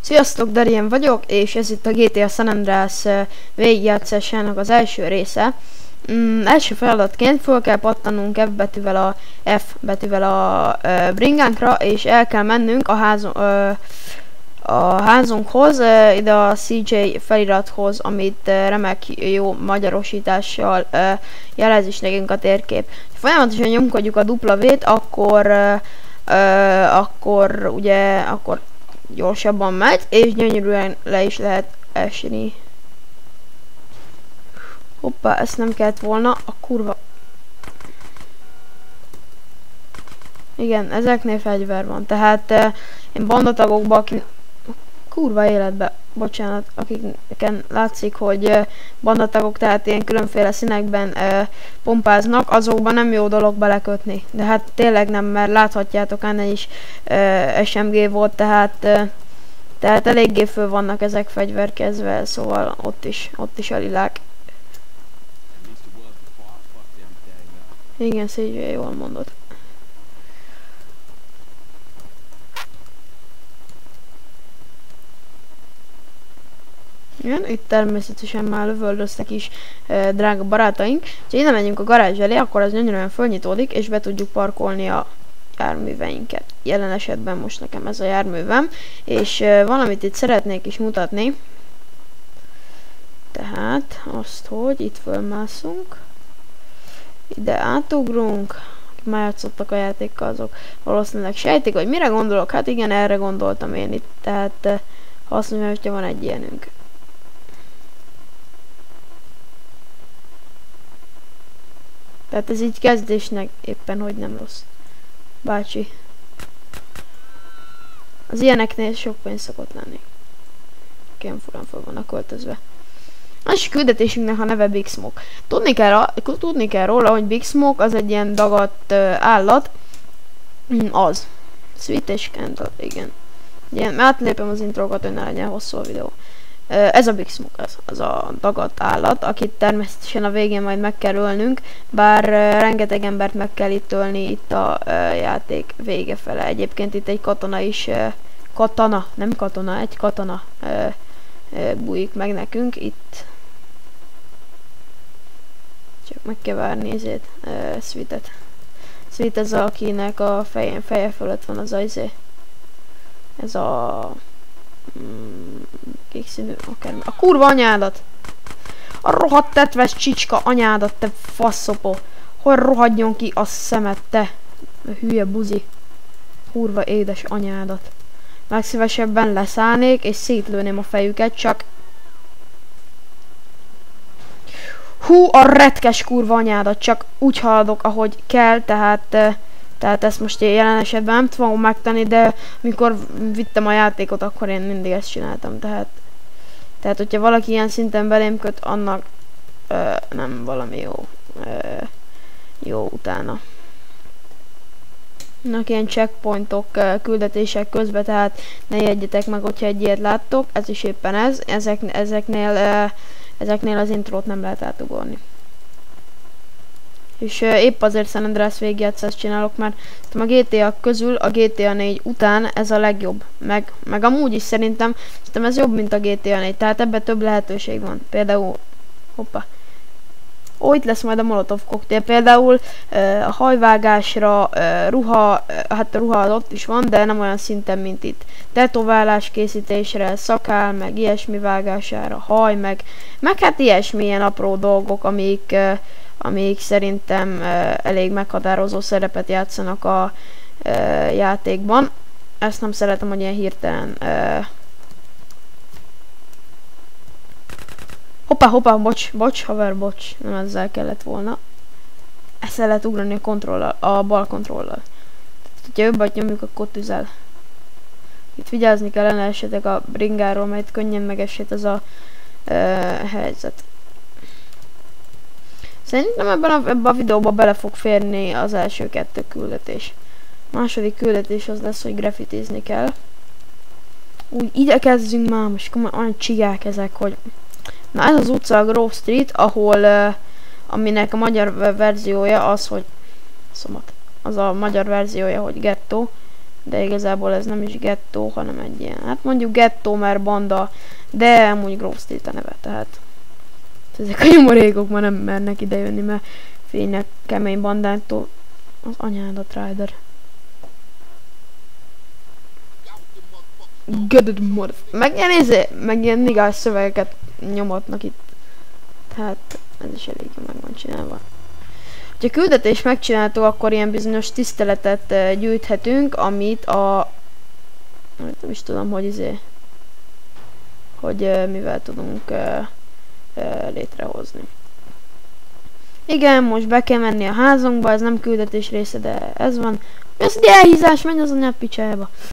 Sziasztok, Darien vagyok, és ez itt a GTA San Andreas végigjátszásának az első része. Első feladatként föl kell pattanunk F betűvel a bringánkra, és el kell mennünk a házunkhoz, ide a CJ felirathoz, amit remek jó magyarosítással jelez is nekünk a térkép. Folyamatosan nyomkodjuk a W-t, akkor gyorsabban megy, és gyönyörűen le is lehet esni. Hoppá, ezt nem kellett volna, a kurva. Igen, ezeknél fegyver van, tehát én bandatagokban, kurva életbe, bocsánat, akiken látszik, hogy bandatagok, tehát ilyen különféle színekben pompáznak, azokban nem jó dolog belekötni. De hát tényleg nem, mert láthatjátok, ennél is SMG volt, tehát eléggé föl vannak ezek fegyverkezve, szóval ott is a lilák. Igen, CJ, jól mondod. Igen, itt természetesen már lövöldöztek is drága barátaink. Ha ide megyünk a garázs elé, akkor az gyönyörűen fölnyitódik, és be tudjuk parkolni a járműveinket. Jelen esetben most nekem ez a járművem, és valamit itt szeretnék is mutatni. Tehát azt, hogy itt fölmászunk, ide átugrunk. Már játszottak a játékkal, azok valószínűleg sejtik, hogy mire gondolok. Hát igen, erre gondoltam én itt, tehát azt mondja, hogyha van egy ilyenünk. Tehát ez így kezdésnek éppen hogy nem rossz. Bácsi. Az ilyeneknél sok pénz szokott lenni. Kém furán fel vannak költözve. Másik küldetésünknek a neve Big Smoke. Tudni kell róla, hogy Big Smoke az egy ilyen dagadt állat. Az. Sweet és Candle, igen. Ilyen, átlépem az intrókat, hogy ne legyen hosszú a videó. Ez a Big Smoke, az a dagadt állat, akit természetesen a végén majd meg kell ölnünk, bár rengeteg embert meg kell itt ölni itt a játék vége fele. Egyébként itt egy katona is, nem katona, egy katona bújik meg nekünk itt. Csak meg kell várni ezért Sweetet. Sweet ez akinek a feje fölött van az izé. Ez a kék színű, akármi. A kurva anyádat! A rohadt tetves csicska anyádat, te faszopó! Hol rohadjon ki a szemed, te hülye buzi! Kurva édes anyádat! Megszívesebben leszállnék és szétlőném a fejüket, csak... Hú, a retkes kurva anyádat! Csak úgy haladok, ahogy kell, tehát ezt most jelen esetben nem tudom megtenni, de amikor vittem a játékot, akkor én mindig ezt csináltam, tehát hogyha valaki ilyen szinten belém köt, annak nem valami jó utána. Vannak ilyen checkpointok küldetések közben, tehát ne jegyetek meg, hogyha egy ilyet láttok, ez is éppen ez, ezeknél az intrót nem lehet átugorni. És épp azért San Andreas végigjátszást csinálok, mert a GTA közül a GTA 4 után ez a legjobb. Meg amúgy is szerintem ez jobb, mint a GTA 4, tehát ebben több lehetőség van. Például, hoppá. Ó, itt lesz majd a Molotov koktél. Például a hajvágásra, ruha, hát a ruha ott is van, de nem olyan szinten, mint itt. Tetoválás készítésre, szakál, meg ilyesmi vágására, haj, meg hát ilyesmi ilyen apró dolgok, amik szerintem elég meghatározó szerepet játszanak a játékban. Ezt nem szeretem, hogy ilyen hirtelen... Hoppá, bocs, haver, bocs. Nem ezzel kellett volna. Ezt el lehet ugrani a kontrollal, a bal kontrollal. Tehát, hogyha jobbet nyomjuk, akkor tüzel. Itt vigyázni kellene esetleg a bringáról, mert könnyen megesett ez a helyzet. Szerintem ebben a videóban bele fog férni az első 2 küldetés. A második küldetés az lesz, hogy graffitizni kell. Úgy ide kezdünk már, most olyan csigák ezek, hogy... Na ez az utca a Grove Street, aminek a magyar verziója az, hogy... Szomat. Az a magyar verziója, hogy gettó. De igazából ez nem is gettó, hanem egy ilyen, hát mondjuk gettó, mert banda, de amúgy Grove Street a neve, tehát ezek a nyomorékok már nem mernek idejönni, mert fénynek kemény bandától az anyádat, Ryder. Gödöd morf. Meg ilyen nigás szövegeket nyomatnak itt. Tehát ez is elég meg van csinálva. Ha küldetést megcsináltuk, akkor ilyen bizonyos tiszteletet gyűjthetünk, amit a... nem is tudom, hogy hogy mivel tudunk létrehozni. Igen, most be kell menni a házunkba, ez nem küldetés része, de ez van. Mi az, hogy elhízás, menj az anyád picsájába.